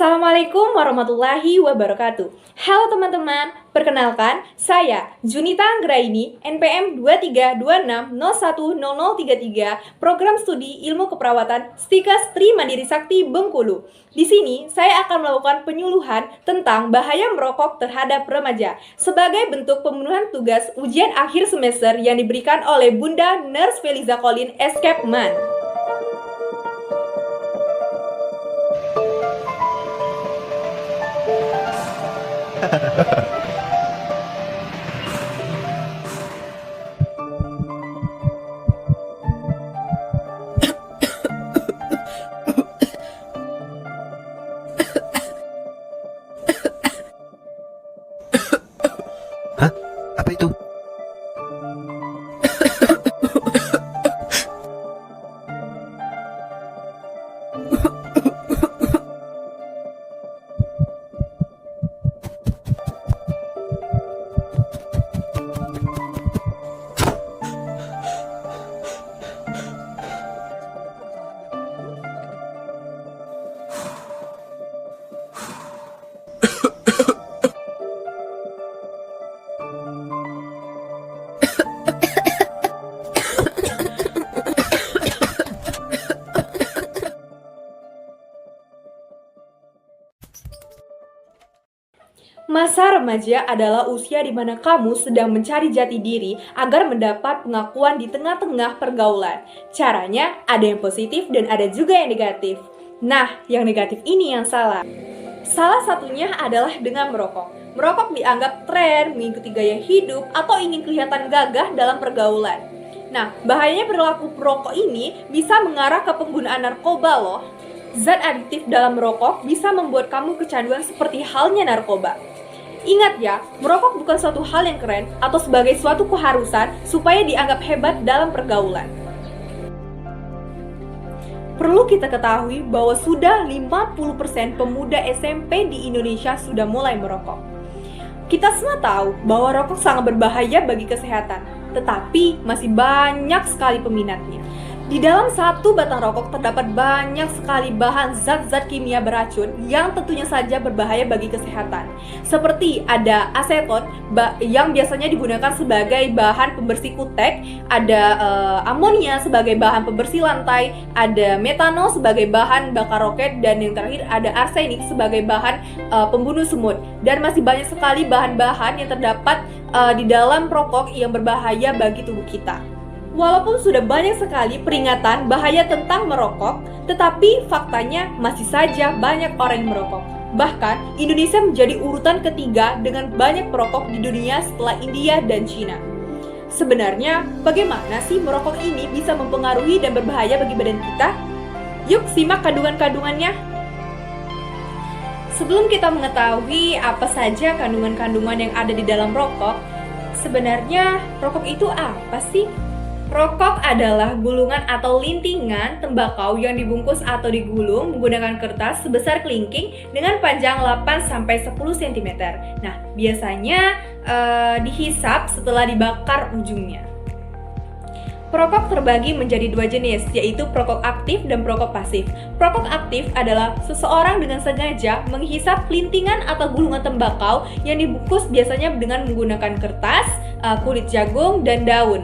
Assalamualaikum warahmatullahi wabarakatuh. Halo teman-teman, perkenalkan saya Junita Anggraini, NPM 2326010033, Program Studi Ilmu Keperawatan Stikes Tri Mandiri Sakti Bengkulu. Di sini saya akan melakukan penyuluhan tentang bahaya merokok terhadap remaja sebagai bentuk pemenuhan tugas ujian akhir semester yang diberikan oleh Bunda Nurse Feliza Colin Eskepman. Hah? Apa itu? Masa remaja adalah usia di mana kamu sedang mencari jati diri agar mendapat pengakuan di tengah-tengah pergaulan. Caranya ada yang positif dan ada juga yang negatif. Nah, yang negatif ini yang salah. Salah satunya adalah dengan merokok. Merokok dianggap tren, mengikuti gaya hidup, atau ingin kelihatan gagah dalam pergaulan. Nah, bahayanya perilaku perokok ini bisa mengarah ke penggunaan narkoba loh. Zat adiktif dalam merokok bisa membuat kamu kecanduan seperti halnya narkoba. Ingat ya, merokok bukan suatu hal yang keren atau sebagai suatu keharusan supaya dianggap hebat dalam pergaulan. Perlu kita ketahui bahwa sudah 50% pemuda SMP di Indonesia sudah mulai merokok. Kita semua tahu bahwa rokok sangat berbahaya bagi kesehatan, tetapi masih banyak sekali peminatnya. Di dalam satu batang rokok terdapat banyak sekali bahan zat-zat kimia beracun yang tentunya saja berbahaya bagi kesehatan. Seperti ada aseton yang biasanya digunakan sebagai bahan pembersih kutek, ada amonia sebagai bahan pembersih lantai, ada metanol sebagai bahan bakar roket, dan yang terakhir ada arsenik sebagai bahan pembunuh semut. Dan masih banyak sekali bahan-bahan yang terdapat di dalam rokok yang berbahaya bagi tubuh kita. Walaupun sudah banyak sekali peringatan bahaya tentang merokok, tetapi faktanya masih saja banyak orang yang merokok. Bahkan, Indonesia menjadi urutan ketiga dengan banyak perokok di dunia setelah India dan Cina. Sebenarnya, bagaimana sih merokok ini bisa mempengaruhi dan berbahaya bagi badan kita? Yuk simak kandungan-kandungannya. Sebelum kita mengetahui apa saja kandungan-kandungan yang ada di dalam rokok, sebenarnya rokok itu apa sih? Rokok adalah gulungan atau lintingan tembakau yang dibungkus atau digulung menggunakan kertas sebesar kelingking dengan panjang 8-10 cm. Nah, biasanya dihisap setelah dibakar ujungnya. Perokok terbagi menjadi dua jenis, yaitu perokok aktif dan perokok pasif. Perokok aktif adalah seseorang dengan sengaja menghisap lintingan atau gulungan tembakau yang dibungkus biasanya dengan menggunakan kertas, kulit jagung, dan daun.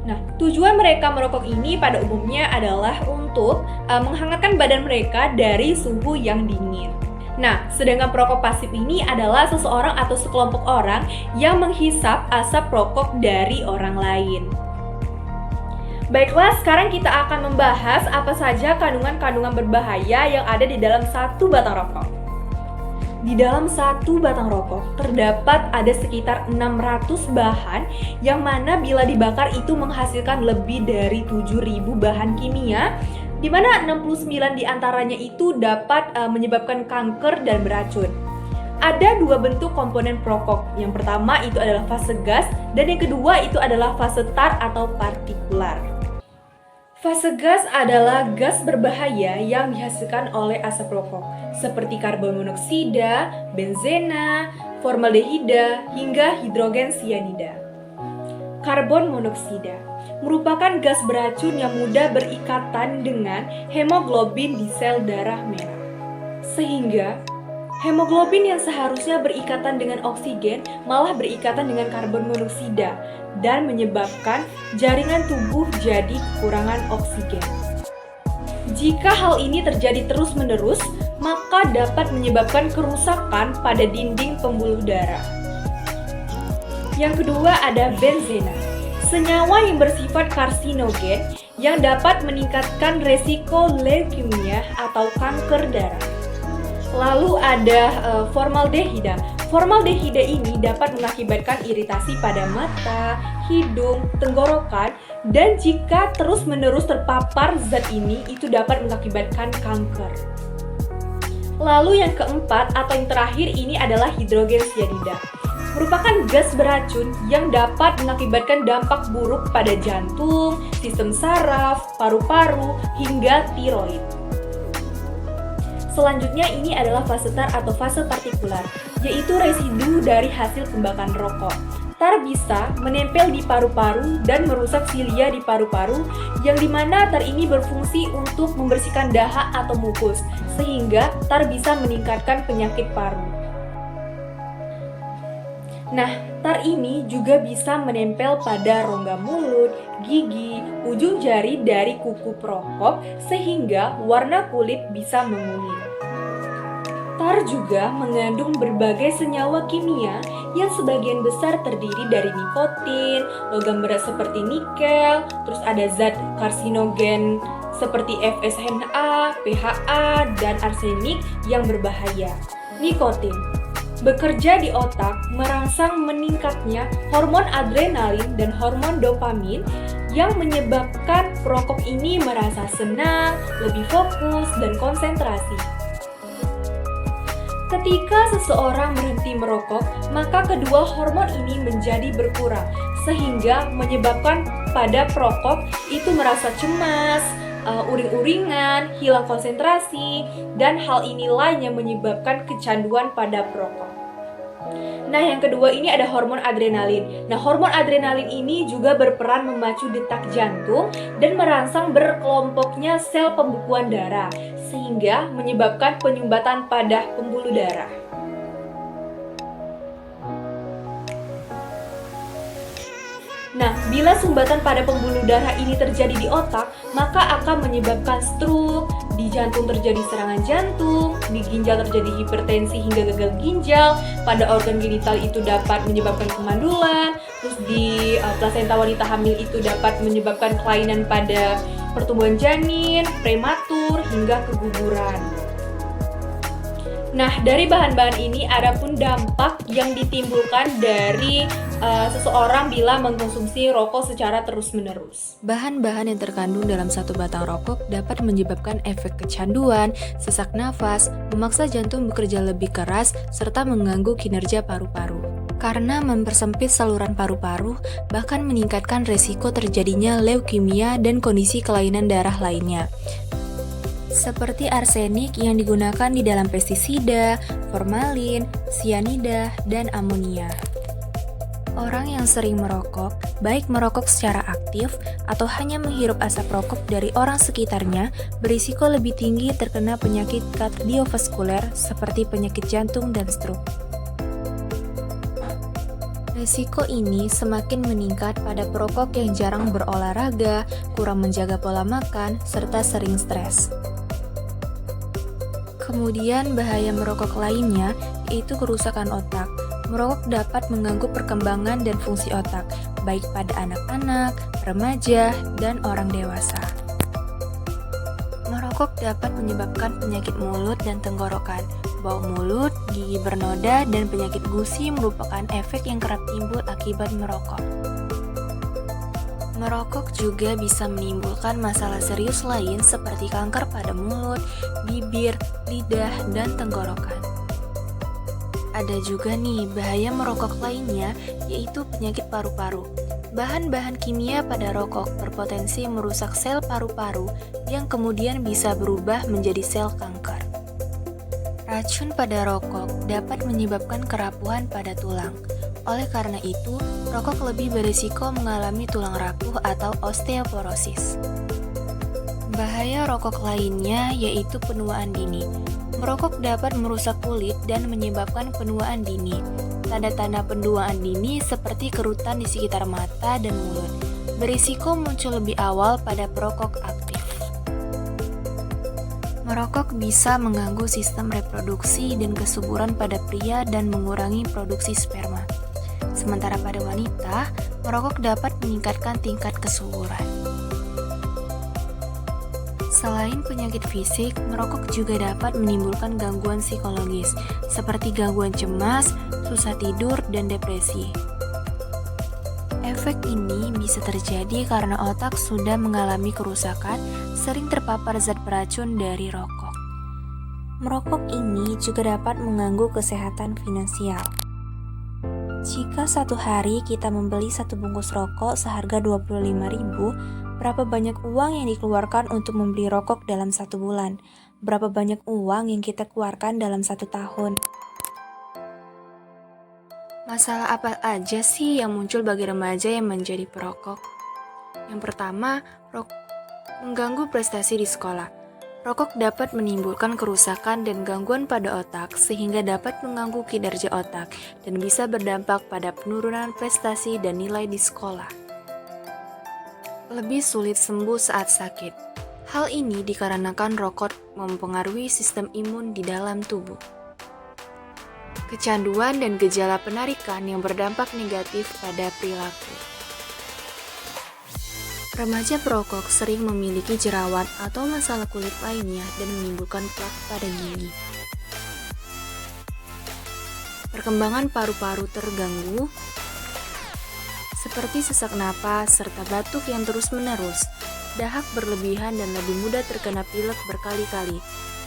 Nah, tujuan mereka merokok ini pada umumnya adalah untuk menghangatkan badan mereka dari suhu yang dingin. Nah, sedangkan perokok pasif ini adalah seseorang atau sekelompok orang yang menghisap asap rokok dari orang lain. Baiklah, sekarang kita akan membahas apa saja kandungan-kandungan berbahaya yang ada di dalam satu batang rokok. Di dalam satu batang rokok terdapat ada sekitar 600 bahan yang mana bila dibakar itu menghasilkan lebih dari 7.000 bahan kimia, di mana 69 diantaranya itu dapat menyebabkan kanker dan beracun. Ada dua bentuk komponen perokok. Yang pertama itu adalah fase gas dan yang kedua itu adalah fase tar atau partikular. Fase gas adalah gas berbahaya yang dihasilkan oleh asap rokok, seperti karbon monoksida, benzena, formaldehida, hingga hidrogen sianida. Karbon monoksida merupakan gas beracun yang mudah berikatan dengan hemoglobin di sel darah merah. Sehingga hemoglobin yang seharusnya berikatan dengan oksigen malah berikatan dengan karbon monoksida dan menyebabkan jaringan tubuh jadi kekurangan oksigen. Jika hal ini terjadi terus-menerus, maka dapat menyebabkan kerusakan pada dinding pembuluh darah. Yang kedua ada benzena, senyawa yang bersifat karsinogen yang dapat meningkatkan resiko leukemia atau kanker darah. Lalu ada formaldehida. Formaldehida ini dapat mengakibatkan iritasi pada mata, hidung, tenggorokan, dan jika terus-menerus terpapar zat ini, itu dapat mengakibatkan kanker. Lalu yang keempat atau yang terakhir ini adalah hidrogen cyanida. Merupakan gas beracun yang dapat mengakibatkan dampak buruk pada jantung, sistem saraf, paru-paru, hingga tiroid. Selanjutnya ini adalah fase tar atau fase partikular, yaitu residu dari hasil pembakaran rokok. Tar bisa menempel di paru-paru dan merusak silia di paru-paru, yang dimana tar ini berfungsi untuk membersihkan dahak atau mukus, sehingga tar bisa meningkatkan penyakit paru. Nah, tar ini juga bisa menempel pada rongga mulut, gigi, ujung jari dari kuku perokok sehingga warna kulit bisa menguning. Tar juga mengandung berbagai senyawa kimia yang sebagian besar terdiri dari nikotin, logam berat seperti nikel, terus ada zat karsinogen seperti FSNA, PHA, dan arsenik yang berbahaya. Nikotin bekerja di otak merangsang meningkatnya hormon adrenalin dan hormon dopamin yang menyebabkan perokok ini merasa senang, lebih fokus, dan konsentrasi. Ketika seseorang berhenti merokok, maka kedua hormon ini menjadi berkurang, sehingga menyebabkan pada perokok itu merasa cemas, uring-uringan, hilang konsentrasi, dan hal inilah yang menyebabkan kecanduan pada perokok. Nah, yang kedua ini ada hormon adrenalin. Nah, hormon adrenalin ini juga berperan memacu detak jantung dan merangsang berkelompoknya sel pembukuan darah, sehingga menyebabkan penyumbatan pada pembuluh darah. Nah, bila sumbatan pada pembuluh darah ini terjadi di otak, maka akan menyebabkan stroke, di jantung terjadi serangan jantung, di ginjal terjadi hipertensi hingga gagal ginjal, pada organ genital itu dapat menyebabkan kemandulan, terus di plasenta wanita hamil itu dapat menyebabkan kelainan pada pertumbuhan janin, prematur, hingga keguguran. Nah, dari bahan-bahan ini ada pun dampak yang ditimbulkan dari seseorang bila mengkonsumsi rokok secara terus-menerus. Bahan-bahan yang terkandung dalam satu batang rokok dapat menyebabkan efek kecanduan, sesak nafas, memaksa jantung bekerja lebih keras, serta mengganggu kinerja paru-paru. Karena mempersempit saluran paru-paru, bahkan meningkatkan resiko terjadinya leukemia dan kondisi kelainan darah lainnya, seperti arsenik yang digunakan di dalam pestisida, formalin, sianida, dan amonia. Orang yang sering merokok, baik merokok secara aktif atau hanya menghirup asap rokok dari orang sekitarnya, berisiko lebih tinggi terkena penyakit kardiovaskuler seperti penyakit jantung dan stroke. Risiko ini semakin meningkat pada perokok yang jarang berolahraga, kurang menjaga pola makan, serta sering stres. Kemudian bahaya merokok lainnya yaitu kerusakan otak. Merokok dapat mengganggu perkembangan dan fungsi otak, baik pada anak-anak, remaja, dan orang dewasa. Merokok dapat menyebabkan penyakit mulut dan tenggorokan, bau mulut, gigi bernoda, dan penyakit gusi merupakan efek yang kerap timbul akibat merokok. Merokok juga bisa menimbulkan masalah serius lain seperti kanker pada mulut, bibir, lidah, dan tenggorokan. Ada juga nih bahaya merokok lainnya, yaitu penyakit paru-paru. Bahan-bahan kimia pada rokok berpotensi merusak sel paru-paru yang kemudian bisa berubah menjadi sel kanker. Racun pada rokok dapat menyebabkan kerapuhan pada tulang. Oleh karena itu, rokok lebih berisiko mengalami tulang rapuh atau osteoporosis. Bahaya rokok lainnya yaitu penuaan dini. Merokok dapat merusak kulit dan menyebabkan penuaan dini. Tanda-tanda penuaan dini seperti kerutan di sekitar mata dan mulut. Berisiko muncul lebih awal pada perokok aktif. Merokok bisa mengganggu sistem reproduksi dan kesuburan pada pria dan mengurangi produksi sperma. Sementara pada wanita, merokok dapat meningkatkan tingkat kesuburan. Selain penyakit fisik, merokok juga dapat menimbulkan gangguan psikologis, seperti gangguan cemas, susah tidur, dan depresi. Efek ini bisa terjadi karena otak sudah mengalami kerusakan, sering terpapar zat beracun dari rokok. Merokok ini juga dapat mengganggu kesehatan finansial. Jika satu hari kita membeli satu bungkus rokok seharga 25.000, berapa banyak uang yang dikeluarkan untuk membeli rokok dalam 1 bulan? Berapa banyak uang yang kita keluarkan dalam 1 tahun? Masalah apa aja sih yang muncul bagi remaja yang menjadi perokok? Yang pertama, mengganggu prestasi di sekolah. Rokok dapat menimbulkan kerusakan dan gangguan pada otak sehingga dapat mengganggu kinerja otak dan bisa berdampak pada penurunan prestasi dan nilai di sekolah. Lebih sulit sembuh saat sakit. Hal ini dikarenakan rokok mempengaruhi sistem imun di dalam tubuh. Kecanduan dan gejala penarikan yang berdampak negatif pada perilaku. Remaja perokok sering memiliki jerawat atau masalah kulit lainnya dan menimbulkan plak pada gigi. Perkembangan paru-paru terganggu, seperti sesak napas serta batuk yang terus-menerus, dahak berlebihan dan lebih mudah terkena pilek berkali-kali.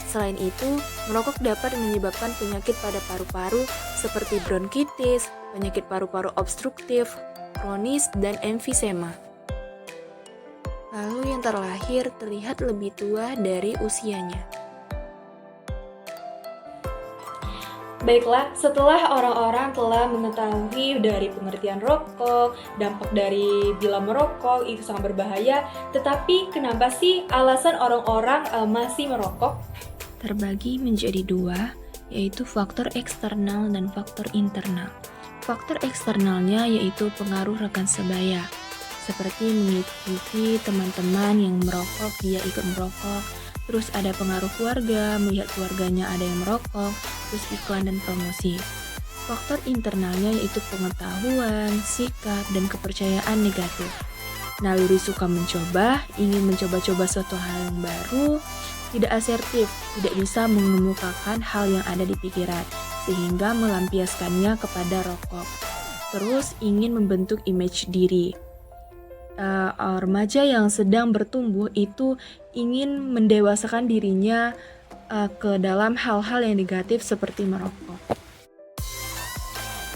Selain itu, merokok dapat menyebabkan penyakit pada paru-paru seperti bronkitis, penyakit paru-paru obstruktif, kronis, dan emfisema. Lalu yang terlahir terlihat lebih tua dari usianya. Baiklah, setelah orang-orang telah mengetahui dari pengertian rokok, dampak dari bila merokok itu sangat berbahaya, tetapi kenapa sih alasan orang-orang masih merokok? Terbagi menjadi 2, yaitu faktor eksternal dan faktor internal. Faktor eksternalnya yaitu pengaruh rekan sebaya, seperti mengikuti teman-teman yang merokok, dia ikut merokok. Terus ada pengaruh keluarga, melihat keluarganya ada yang merokok, terus iklan dan promosi. Faktor internalnya yaitu pengetahuan, sikap, dan kepercayaan negatif. Naluri suka mencoba, ingin mencoba-coba suatu hal yang baru, tidak asertif, tidak bisa mengemukakan hal yang ada di pikiran, sehingga melampiaskannya kepada rokok. Terus ingin membentuk image diri. Remaja yang sedang bertumbuh itu ingin mendewasakan dirinya ke dalam hal-hal yang negatif seperti merokok.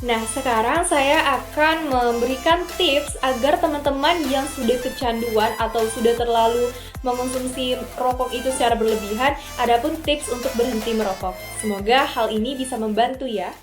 Nah, sekarang saya akan memberikan tips agar teman-teman yang sudah kecanduan atau sudah terlalu mengonsumsi rokok itu secara berlebihan, adapun tips untuk berhenti merokok. Semoga hal ini bisa membantu ya.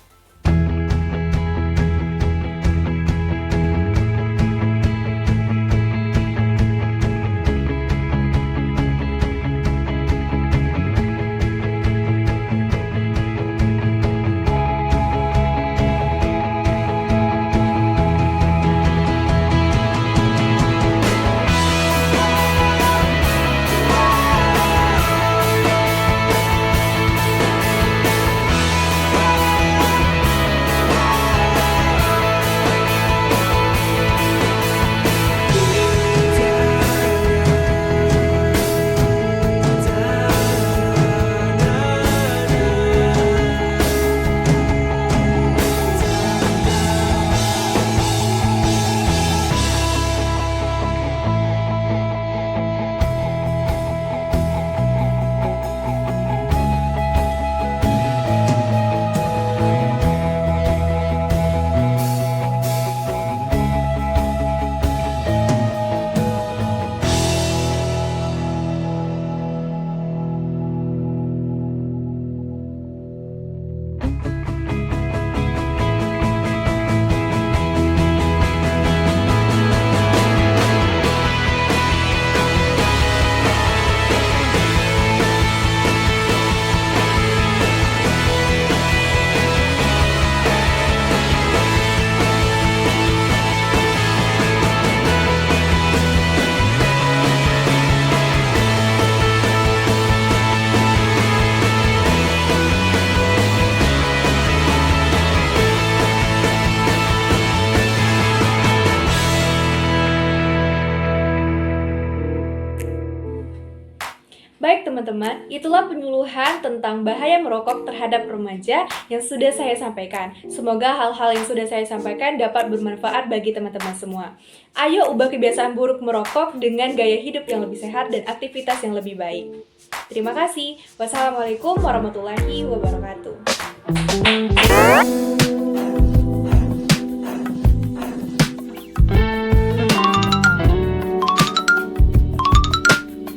teman-teman, itulah penyuluhan tentang bahaya merokok terhadap remaja yang sudah saya sampaikan. Semoga hal-hal yang sudah saya sampaikan dapat bermanfaat bagi teman-teman semua. Ayo ubah kebiasaan buruk merokok dengan gaya hidup yang lebih sehat dan aktivitas yang lebih baik. Terima kasih. Wassalamualaikum warahmatullahi wabarakatuh.